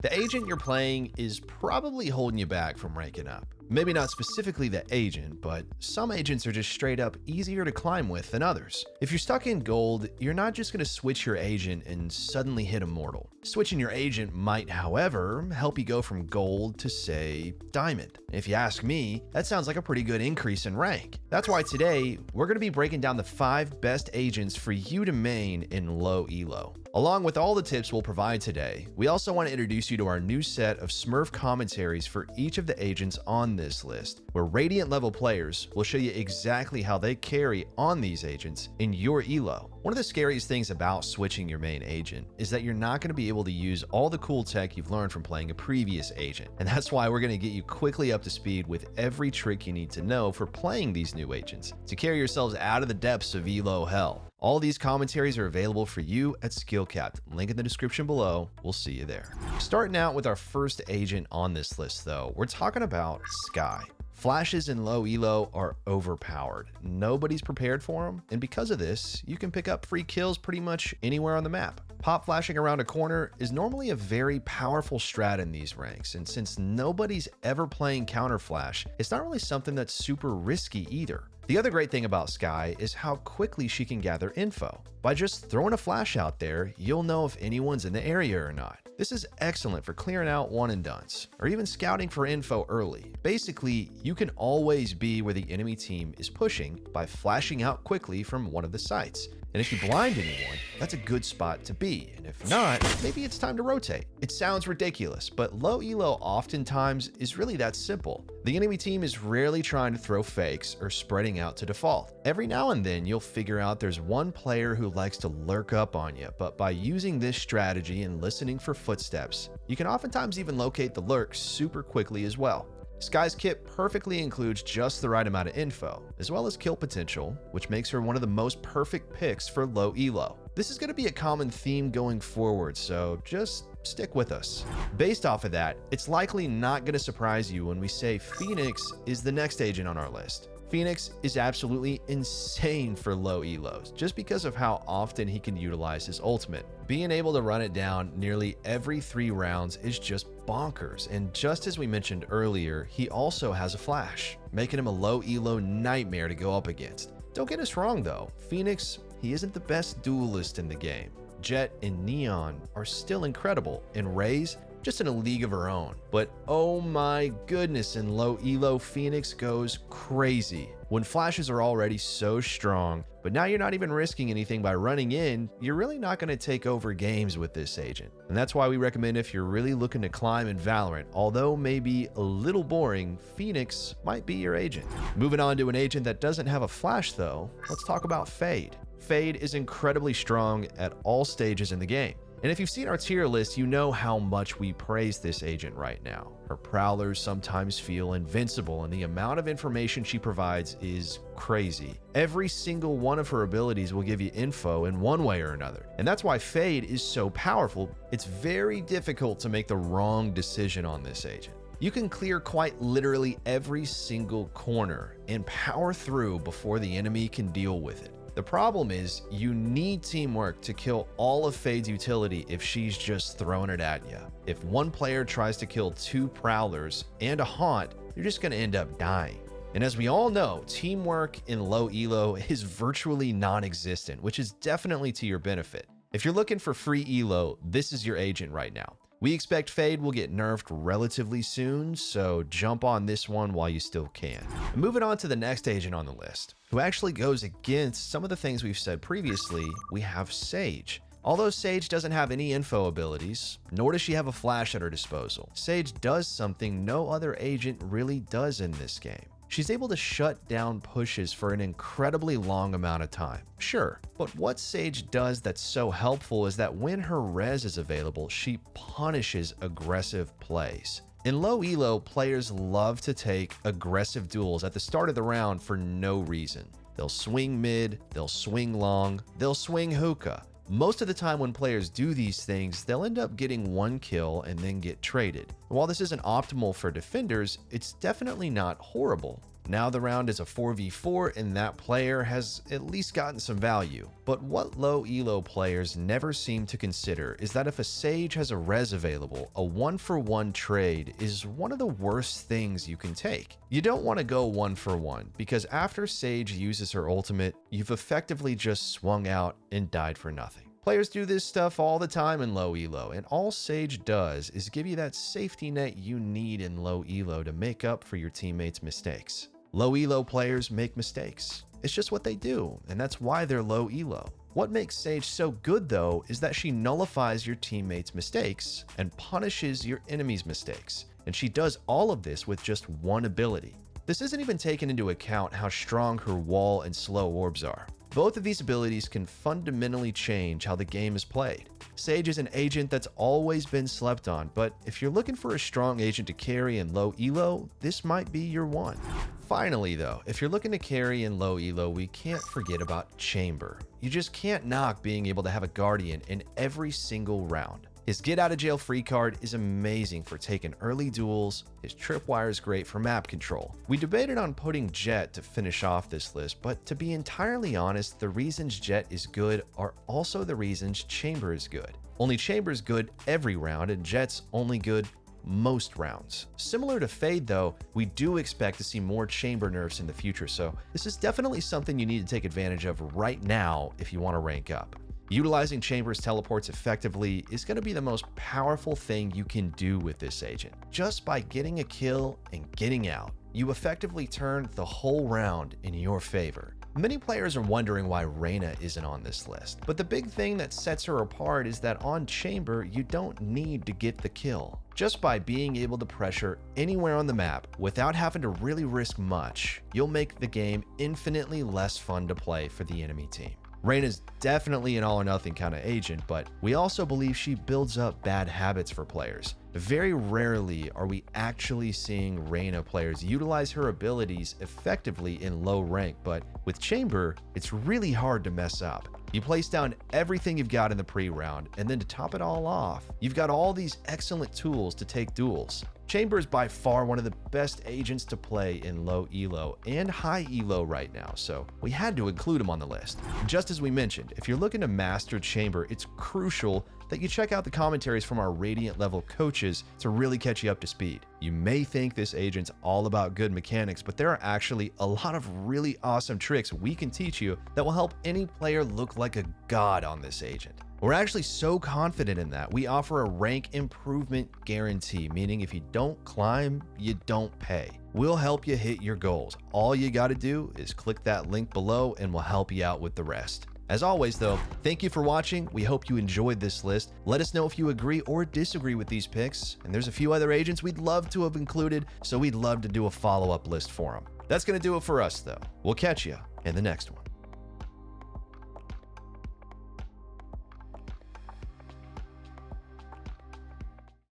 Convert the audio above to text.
The agent you're playing is probably holding you back from ranking up. Maybe not specifically the agent, but some agents are just straight up easier to climb with than others. If you're stuck in gold, you're not just going to switch your agent and suddenly hit immortal. Switching your agent might, however, help you go from gold to, say, diamond. If you ask me, that sounds like a pretty good increase in rank. That's why today, we're going to be breaking down the 5 best agents for you to main in low elo. Along with all the tips we'll provide today, we also want to introduce you to our new set of Smurf commentaries for each of the agents on this list, where Radiant level players will show you exactly how they carry on these agents in your elo. One of the scariest things about switching your main agent is that you're not going to be able to use all the cool tech you've learned from playing a previous agent, and that's why we're going to get you quickly up to speed with every trick you need to know for playing these new agents to carry yourselves out of the depths of elo hell. All these commentaries are available for you at SkillCapped. Link in the description below. We'll see you there. Starting out with our first agent on this list though, we're talking about Skye. Flashes in low elo are overpowered. Nobody's prepared for them, and because of this, you can pick up free kills pretty much anywhere on the map. Pop flashing around a corner is normally a very powerful strat in these ranks, and since nobody's ever playing counter flash, it's not really something that's super risky either. The other great thing about Skye is how quickly she can gather info. By just throwing a flash out there, you'll know if anyone's in the area or not. This is excellent for clearing out one and dones, or even scouting for info early. Basically, you can always be where the enemy team is pushing by flashing out quickly from one of the sites. And if you blind anyone, that's a good spot to be. And if not, maybe it's time to rotate. It sounds ridiculous, but low elo oftentimes is really that simple. The enemy team is rarely trying to throw fakes or spreading out to default. Every now and then you'll figure out there's one player who likes to lurk up on you, but by using this strategy and listening for footsteps, you can oftentimes even locate the lurk super quickly as well. Skye's kit perfectly includes just the right amount of info, as well as kill potential, which makes her one of the most perfect picks for low elo. This is going to be a common theme going forward, so just stick with us. Based off of that, it's likely not going to surprise you when we say Phoenix is the next agent on our list. Phoenix is absolutely insane for low elos, just because of how often he can utilize his ultimate. Being able to run it down nearly every 3 rounds is just bonkers, and just as we mentioned earlier, he also has a flash, making him a low elo nightmare to go up against. Don't get us wrong though, Phoenix, he isn't the best duelist in the game. Jet and Neon are still incredible, and Raze just in a league of her own. But oh my goodness, in low elo, Phoenix goes crazy. When flashes are already so strong, but now you're not even risking anything by running in, you're really not going to take over games with this agent. And that's why we recommend if you're really looking to climb in Valorant, although maybe a little boring, Phoenix might be your agent. Moving on to an agent that doesn't have a flash though, let's talk about Fade. Fade is incredibly strong at all stages in the game. And if you've seen our tier list, you know how much we praise this agent right now. Her prowlers sometimes feel invincible, and the amount of information she provides is crazy. Every single one of her abilities will give you info in one way or another. And that's why Fade is so powerful. It's very difficult to make the wrong decision on this agent. You can clear quite literally every single corner and power through before the enemy can deal with it. The problem is you need teamwork to kill all of Fade's utility if she's just throwing it at you. If one player tries to kill 2 prowlers and a haunt, you're just going to end up dying. And as we all know, teamwork in low elo is virtually non-existent, which is definitely to your benefit. If you're looking for free elo, this is your agent right now. We expect Fade will get nerfed relatively soon, so jump on this one while you still can. And moving on to the next agent on the list, who actually goes against some of the things we've said previously, we have Sage. Although Sage doesn't have any info abilities, nor does she have a flash at her disposal, Sage does something no other agent really does in this game. She's able to shut down pushes for an incredibly long amount of time. Sure, but what Sage does that's so helpful is that when her res is available, she punishes aggressive plays. In low elo, players love to take aggressive duels at the start of the round for no reason. They'll swing mid, they'll swing long, they'll swing hookah. Most of the time when players do these things, they'll end up getting 1 kill and then get traded. While this isn't optimal for defenders, it's definitely not horrible. Now the round is a 4v4 and that player has at least gotten some value. But what low elo players never seem to consider is that if a Sage has a res available, a 1-for-1 trade is one of the worst things you can take. You don't want to go 1-for-1 because after Sage uses her ultimate, you've effectively just swung out and died for nothing. Players do this stuff all the time in low elo, and all Sage does is give you that safety net you need in low elo to make up for your teammates' mistakes. Low elo players make mistakes. It's just what they do, and that's why they're low elo. What makes Sage so good though is that she nullifies your teammates' mistakes and punishes your enemy's mistakes. And she does all of this with just one ability. This isn't even taking into account how strong her wall and slow orbs are. Both of these abilities can fundamentally change how the game is played. Sage is an agent that's always been slept on, but if you're looking for a strong agent to carry in low elo, this might be your one. Finally though, if you're looking to carry in low elo, we can't forget about Chamber. You just can't knock being able to have a Guardian in every single round. His get out of jail free card is amazing for taking early duels. His tripwire is great for map control. We debated on putting Jet to finish off this list, but to be entirely honest, the reasons Jet is good are also the reasons Chamber is good. Only Chamber's good every round and Jet's only good most rounds. Similar to Fade though, we do expect to see more Chamber nerfs in the future, so this is definitely something you need to take advantage of right now if you want to rank up. Utilizing Chamber's teleports effectively is going to be the most powerful thing you can do with this agent. Just by getting a kill and getting out, you effectively turn the whole round in your favor. Many players are wondering why Reyna isn't on this list, but the big thing that sets her apart is that on Chamber, you don't need to get the kill. Just by being able to pressure anywhere on the map without having to really risk much, you'll make the game infinitely less fun to play for the enemy team. Reyna's definitely an all or nothing kind of agent, but we also believe she builds up bad habits for players. Very rarely are we actually seeing Reyna players utilize her abilities effectively in low rank, but with Chamber, it's really hard to mess up. You place down everything you've got in the pre-round, and then to top it all off, you've got all these excellent tools to take duels. Chamber is by far one of the best agents to play in low elo and high elo right now, so we had to include him on the list. Just as we mentioned, if you're looking to master Chamber, it's crucial that you check out the commentaries from our Radiant level coaches to really catch you up to speed. You may think this agent's all about good mechanics, but there are actually a lot of really awesome tricks we can teach you that will help any player look like a god on this agent. We're actually so confident in that we offer a rank improvement guarantee, meaning if you don't climb, you don't pay. We'll help you hit your goals. All you got to do is click that link below and we'll help you out with the rest. As always though, thank you for watching. We hope you enjoyed this list. Let us know if you agree or disagree with these picks. And there's a few other agents we'd love to have included, so we'd love to do a follow-up list for them. That's going to do it for us though. We'll catch you in the next one.